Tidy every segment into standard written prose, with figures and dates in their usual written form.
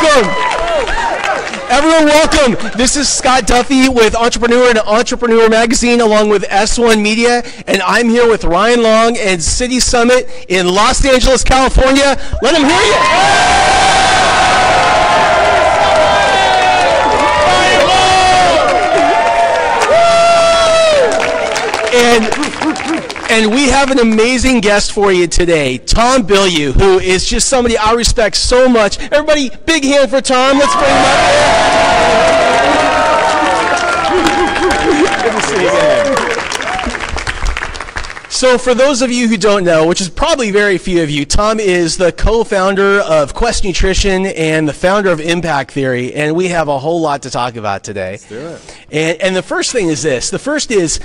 welcome. Everyone, welcome. This is Scott Duffy with Entrepreneur and Entrepreneur Magazine, along with S1 Media, and I'm here with Ryan Long and City Summit in Los Angeles, California. Let them hear you. And we have an amazing guest for you today, Tom Bilyeu, who is just somebody I respect so much. Everybody, big hand for Tom. Let's bring him up here. Good to see you again. So for those of you who don't know, which is probably very few of you, Tom is the co-founder of Quest Nutrition and the founder of Impact Theory, and we have a whole lot to talk about today. Let's do it. And the first thing is this. The first is,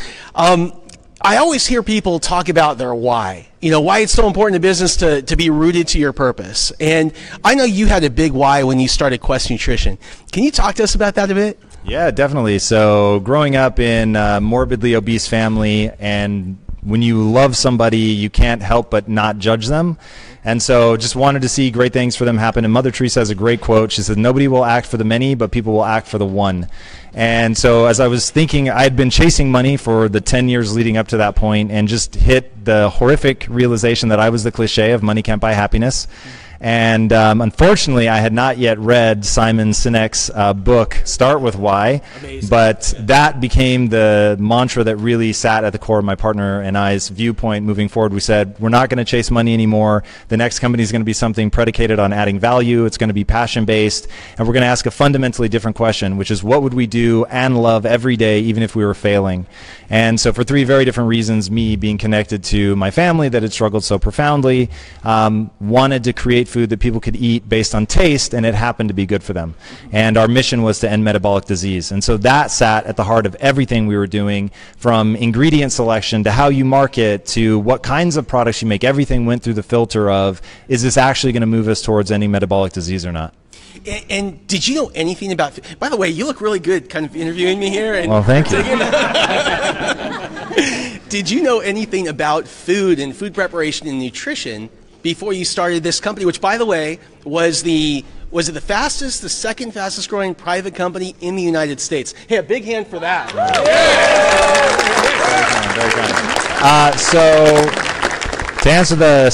I always hear people talk about their why. You know, why it's so important in business to be rooted to your purpose. And I know you had a big why when you started Quest Nutrition. Can you talk to us about that a bit? Yeah, definitely. So growing up in a morbidly obese family, and when you love somebody, you can't help but not judge them. And so just wanted to see great things for them happen. And Mother Teresa has a great quote. She said, "Nobody will act for the many, but people will act for the one." And so as I was thinking, I had been chasing money for the 10 years leading up to that point and just hit the horrific realization that I was the cliche of money can't buy happiness. And unfortunately, I had not yet read Simon Sinek's book, Start With Why. Amazing. But that became the mantra that really sat at the core of my partner and I's viewpoint moving forward. We said, we're not going to chase money anymore. The next company is going to be something predicated on adding value. It's going to be passion-based. And we're going to ask a fundamentally different question, which is what would we do and love every day, even if we were failing? And so for three very different reasons, me being connected to my family that had struggled so profoundly, wanted to create food that people could eat based on taste, and it happened to be good for them. And our mission was to end metabolic disease. And so that sat at the heart of everything we were doing, from ingredient selection to how you market to what kinds of products you make. Everything went through the filter of, is this actually going to move us towards any metabolic disease or not? And did you know anything about, by the way, you look really good kind of interviewing me here. And well, thank you. Did you know anything about food and food preparation and nutrition before you started this company, which, by the way, was it the fastest, the second fastest growing private company in the United States? Hey, a big hand for that. Very kind. So to answer the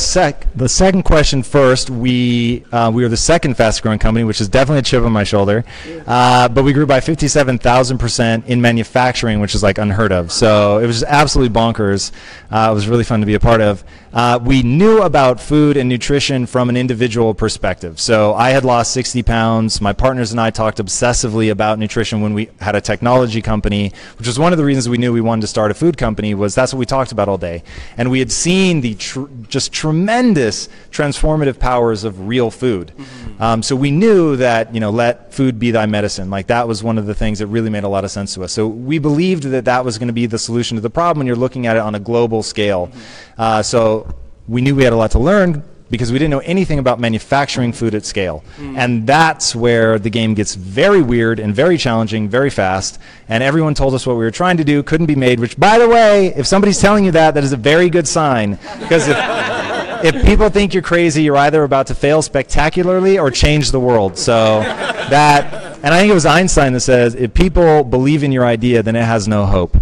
second question first, we were the second fastest growing company, which is definitely a chip on my shoulder. But we grew by 57,000% in manufacturing, which is like unheard of. So it was just absolutely bonkers. It was really fun to be a part of. We knew about food and nutrition from an individual perspective. So I had lost 60 pounds. My partners and I talked obsessively about nutrition when we had a technology company, which was one of the reasons we knew we wanted to start a food company. Was that's what we talked about all day. And we had seen the just tremendous transformative powers of real food. Mm-hmm. So we knew that, let food be thy medicine. Like that was one of the things that really made a lot of sense to us. So we believed that that was going to be the solution to the problem when you're looking at it on a global scale. Mm-hmm. So we knew we had a lot to learn because we didn't know anything about manufacturing food at scale. Mm. And that's where the game gets very weird and very challenging very fast. And everyone told us what we were trying to do couldn't be made, which, by the way, if somebody's telling you that, that is a very good sign. Because if people think you're crazy, you're either about to fail spectacularly or change the world. So that, and I think it was Einstein that says, if people believe in your idea, then it has no hope.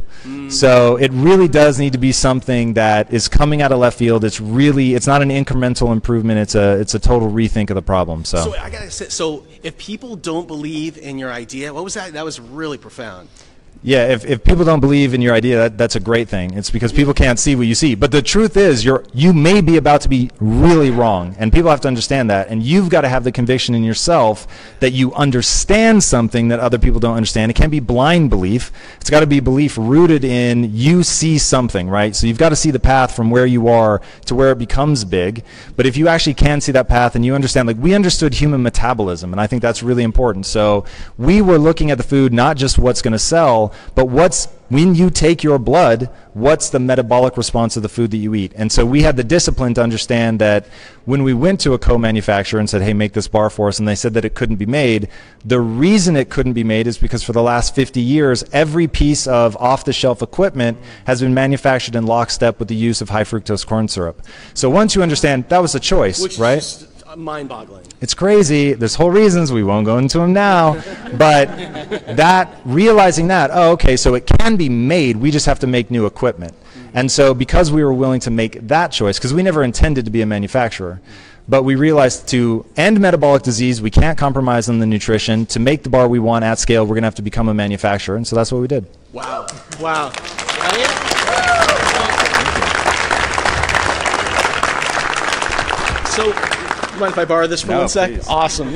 So it really does need to be something that is coming out of left field. It's not an incremental improvement. It's a total rethink of the problem. So I gotta say, so if people don't believe in your idea, what was that? That was really profound. Yeah, if people don't believe in your idea, that's a great thing. It's because people can't see what you see. But the truth is, you may be about to be really wrong, and people have to understand that. And you've got to have the conviction in yourself that you understand something that other people don't understand. It can't be blind belief. It's got to be belief rooted in you see something, right? So you've got to see the path from where you are to where it becomes big. But if you actually can see that path and you understand, like we understood human metabolism, and I think that's really important. So we were looking at the food, not just what's going to sell, but when you take your blood, what's the metabolic response of the food that you eat? And so we had the discipline to understand that when we went to a co-manufacturer and said, hey, make this bar for us, and they said that it couldn't be made, the reason it couldn't be made is because for the last 50 years, every piece of off-the-shelf equipment has been manufactured in lockstep with the use of high fructose corn syrup. So once you understand, that was a choice, right? mind-boggling. It's crazy. There's whole reasons. We won't go into them now. But realizing that, oh, okay, so it can be made. We just have to make new equipment. And so because we were willing to make that choice, because we never intended to be a manufacturer, but we realized to end metabolic disease, we can't compromise on the nutrition. To make the bar we want at scale, we're going to have to become a manufacturer. And so that's what we did. Wow. Wow. So, you mind if I borrow this for 1 sec? Please. Awesome.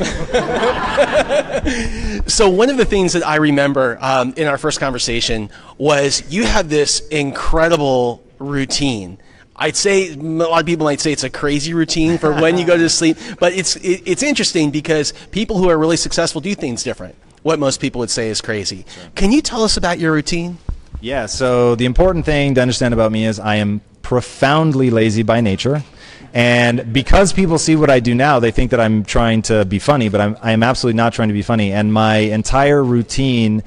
So one of the things that I remember in our first conversation was you have this incredible routine. I'd say a lot of people might say it's a crazy routine for when you go to sleep, but it's interesting because people who are really successful do things different. What most people would say is crazy. Sure. Can you tell us about your routine? Yeah, so the important thing to understand about me is I am profoundly lazy by nature. And because people see what I do now, they think that I'm trying to be funny, but I am absolutely not trying to be funny. And my entire routine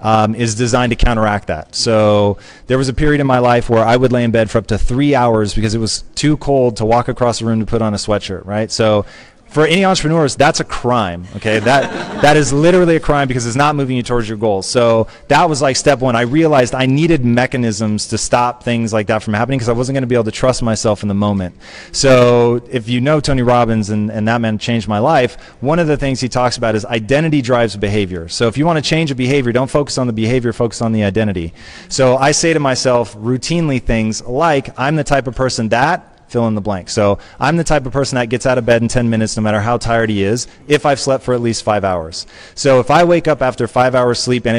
is designed to counteract that. So there was a period in my life where I would lay in bed for up to 3 hours because it was too cold to walk across the room to put on a sweatshirt, right? So for any entrepreneurs, that's a crime, okay? That is literally a crime because it's not moving you towards your goals. So that was like step one. I realized I needed mechanisms to stop things like that from happening because I wasn't going to be able to trust myself in the moment. So if you know Tony Robbins, and that man changed my life, one of the things he talks about is identity drives behavior. So if you want to change a behavior, don't focus on the behavior, focus on the identity. So I say to myself routinely things like, I'm the type of person that fill in the blank. So I'm the type of person that gets out of bed in 10 minutes no matter how tired he is if I've slept for at least 5 hours. So if I wake up after 5 hours sleep and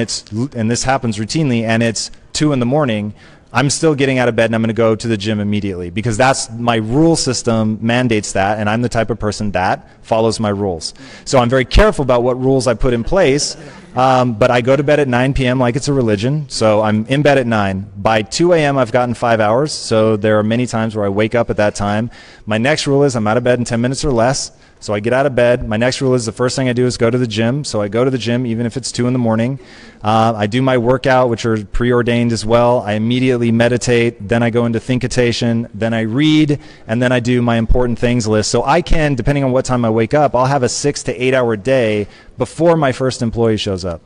this happens routinely and it's 2 in the morning, I'm still getting out of bed and I'm going to go to the gym immediately because that's my rule system mandates that, and I'm the type of person that follows my rules. So I'm very careful about what rules I put in place, but I go to bed at 9 p.m. like it's a religion. So I'm in bed at 9. By 2 a.m. I've gotten 5 hours. So there are many times where I wake up at that time. My next rule is I'm out of bed in 10 minutes or less. So I get out of bed. My next rule is the first thing I do is go to the gym. So I go to the gym even if it's 2 in the morning. I do my workout, which are preordained as well. I immediately meditate. Then I go into thinkitation. Then I read. And then I do my important things list. So I can, depending on what time I wake up, I'll have a 6 to 8 hour day before my first employee shows up.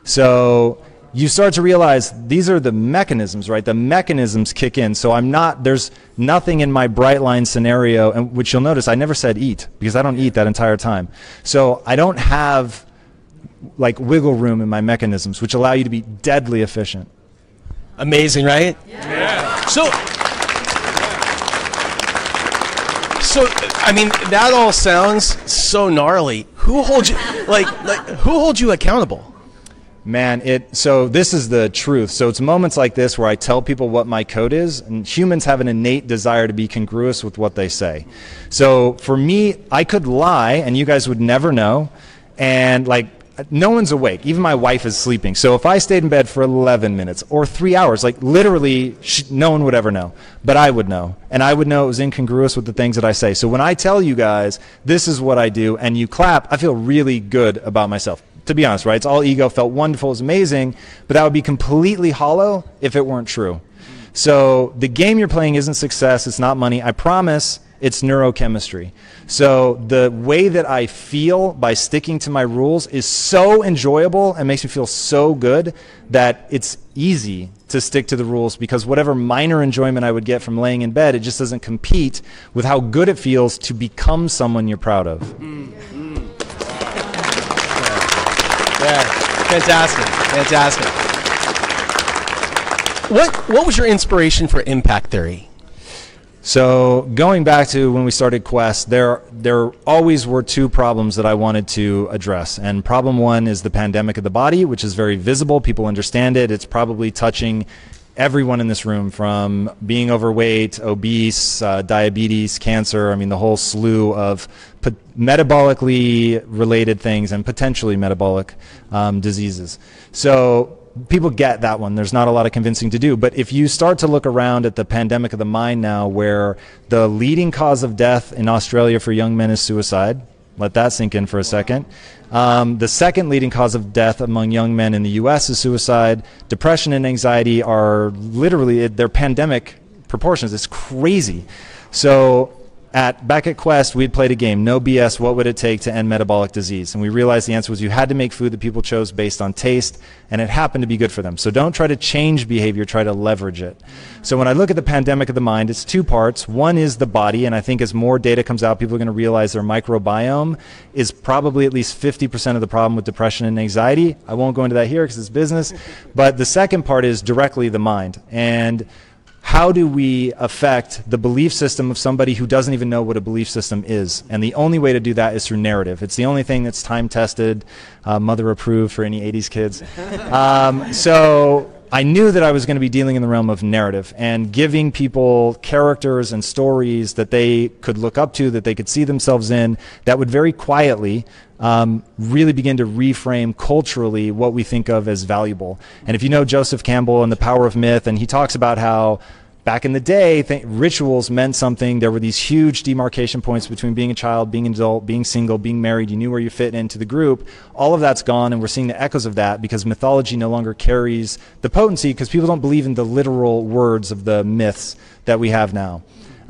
So you start to realize these are the mechanisms, right? The mechanisms kick in. So there's nothing in my bright line scenario, and which you'll notice I never said eat because I don't eat that entire time. So I don't have like wiggle room in my mechanisms, which allow you to be deadly efficient. Amazing, right? Yeah. So I mean, that all sounds so gnarly. Who holds you who holds you accountable? Man, so this is the truth. So it's moments like this where I tell people what my code is, and humans have an innate desire to be congruous with what they say. So for me, I could lie, and you guys would never know, and no one's awake. Even my wife is sleeping. So if I stayed in bed for 11 minutes or 3 hours, literally, no one would ever know. But I would know. And I would know it was incongruous with the things that I say. So when I tell you guys, this is what I do, and you clap, I feel really good about myself. To be honest, right? It's all ego, felt wonderful, it was amazing, but that would be completely hollow if it weren't true. So the game you're playing isn't success, it's not money. I promise it's neurochemistry. So the way that I feel by sticking to my rules is so enjoyable and makes me feel so good that it's easy to stick to the rules because whatever minor enjoyment I would get from laying in bed, it just doesn't compete with how good it feels to become someone you're proud of. Yeah, fantastic. What was your inspiration for impact theory? So going back to when we started Quest, there always were 2 problems that I wanted to address. And problem 1 is the pandemic of the body, which is very visible. People understand it. It's probably touching everyone in this room, from being overweight, obese, diabetes, cancer. I mean, the whole slew of metabolically related things and potentially metabolic diseases. So people get that one. There's not a lot of convincing to do. But if you start to look around at the pandemic of the mind now, where the leading cause of death in Australia for young men is suicide, let that sink in for a second. The second leading cause of death among young men in the U.S. is suicide. Depression and anxiety are literally, they're pandemic proportions. It's crazy. So back at Quest, we'd played a game, No BS, what would it take to end metabolic disease? And we realized the answer was you had to make food that people chose based on taste, and it happened to be good for them. So don't try to change behavior, try to leverage it. So when I look at the pandemic of the mind, it's two parts. One is the body, and I think as more data comes out, people are going to realize their microbiome is probably at least 50% of the problem with depression and anxiety. I won't go into that here because it's business. But the second part is directly the mind. And how do we affect the belief system of somebody who doesn't even know what a belief system is? And the only way to do that is through narrative. It's the only thing that's time-tested, mother approved for any 80s kids. So I knew that I was going to be dealing in the realm of narrative and giving people characters and stories that they could look up to, that they could see themselves in, that would very quietly really begin to reframe culturally what we think of as valuable. And if you know Joseph Campbell and The Power of Myth, and he talks about how back in the day, rituals meant something. There were these huge demarcation points between being a child, being an adult, being single, being married. You knew where you fit into the group. All of that's gone, and we're seeing the echoes of that because mythology no longer carries the potency because people don't believe in the literal words of the myths that we have now.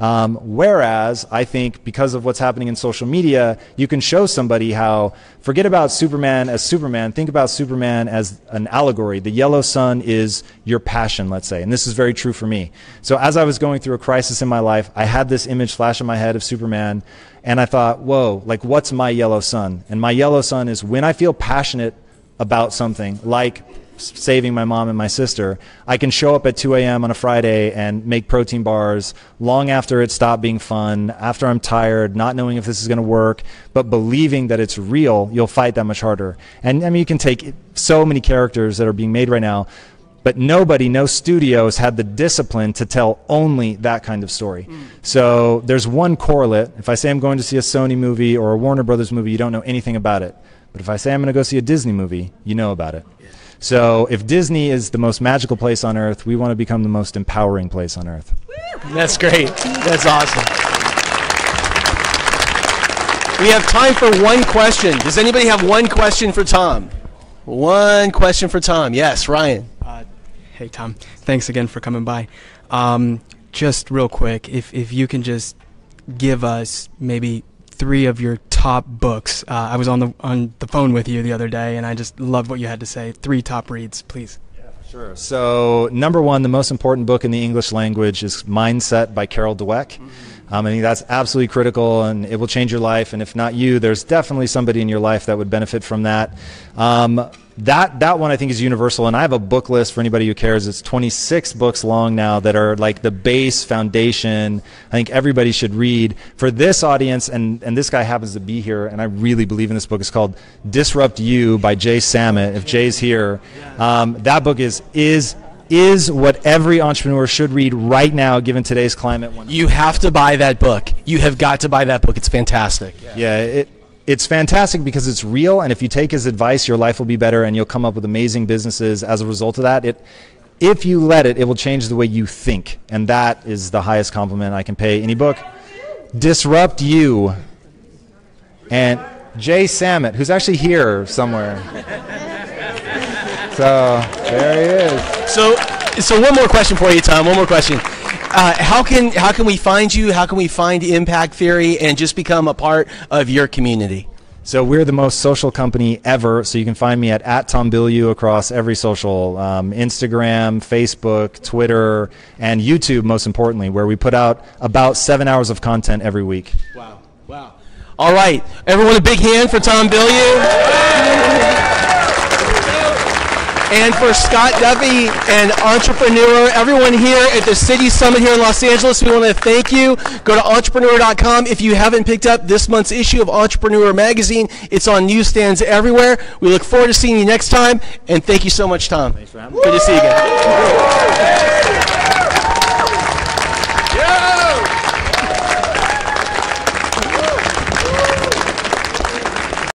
Whereas I think because of what's happening in social media, you can show somebody how, forget about Superman as Superman, think about Superman as an allegory. The yellow sun is your passion, let's say, and this is very true for me. So as I was going through a crisis in my life, I had this image flash in my head of Superman, and I thought, whoa, like what's my yellow sun? And my yellow sun is when I feel passionate about something, like saving my mom and my sister, I can show up at 2 a.m. on a Friday and make protein bars long after it stopped being fun, after I'm tired, not knowing if this is going to work, but believing that it's real, you'll fight that much harder. And I mean, you can take so many characters that are being made right now, but no studio has had the discipline to tell only that kind of story. So there's one correlate. If I say I'm going to see a Sony movie or a Warner Brothers movie, you don't know anything about it. But if I say I'm going to go see a Disney movie, you know about it. So if Disney is the most magical place on earth, we want to become the most empowering place on earth. That's great. That's awesome. We have time for one question. Does anybody have one question for Tom? One question for Tom. Yes, Ryan. Hey, Tom. Thanks again for coming by. Just real quick, if you can just give us maybe 3 of your top books. I was on the phone with you the other day, and I just loved what you had to say. 3 top reads, please. Yeah, for sure. So number 1, the most important book in the English language is Mindset by Carol Dweck. I think that's absolutely critical, and it will change your life. And if not you, there's definitely somebody in your life that would benefit from that. That one I think is universal, and I have a book list for anybody who cares. It's 26 books long now that are like the base foundation I think everybody should read. For this audience, and this guy happens to be here, and I really believe in this book. It's called Disrupt You by Jay Samit, if Jay's here. That book is what every entrepreneur should read right now, given today's climate. You have to buy that book. You have got to buy that book. It's fantastic. Yeah, it's fantastic because it's real, and if you take his advice, your life will be better, and you'll come up with amazing businesses as a result of that. If you let it will change the way you think, and that is the highest compliment I can pay any book. Disrupt You. And Jay Samit, who's actually here somewhere. So there he is. So one more question for you, Tom. One more question. How can we find you? How can we find Impact Theory and just become a part of your community? So we're the most social company ever. So you can find me at Tom Bilyeu across every social, Instagram, Facebook, Twitter, and YouTube, most importantly, where we put out about 7 hours of content every week. Wow. Wow. All right. Everyone a big hand for Tom Bilyeu. And for Scott Duffy, an entrepreneur, everyone here at the City Summit here in Los Angeles, we want to thank you. Go to entrepreneur.com. If you haven't picked up this month's issue of Entrepreneur Magazine, it's on newsstands everywhere. We look forward to seeing you next time, and thank you so much, Tom. Thanks for having me. Good to see you again.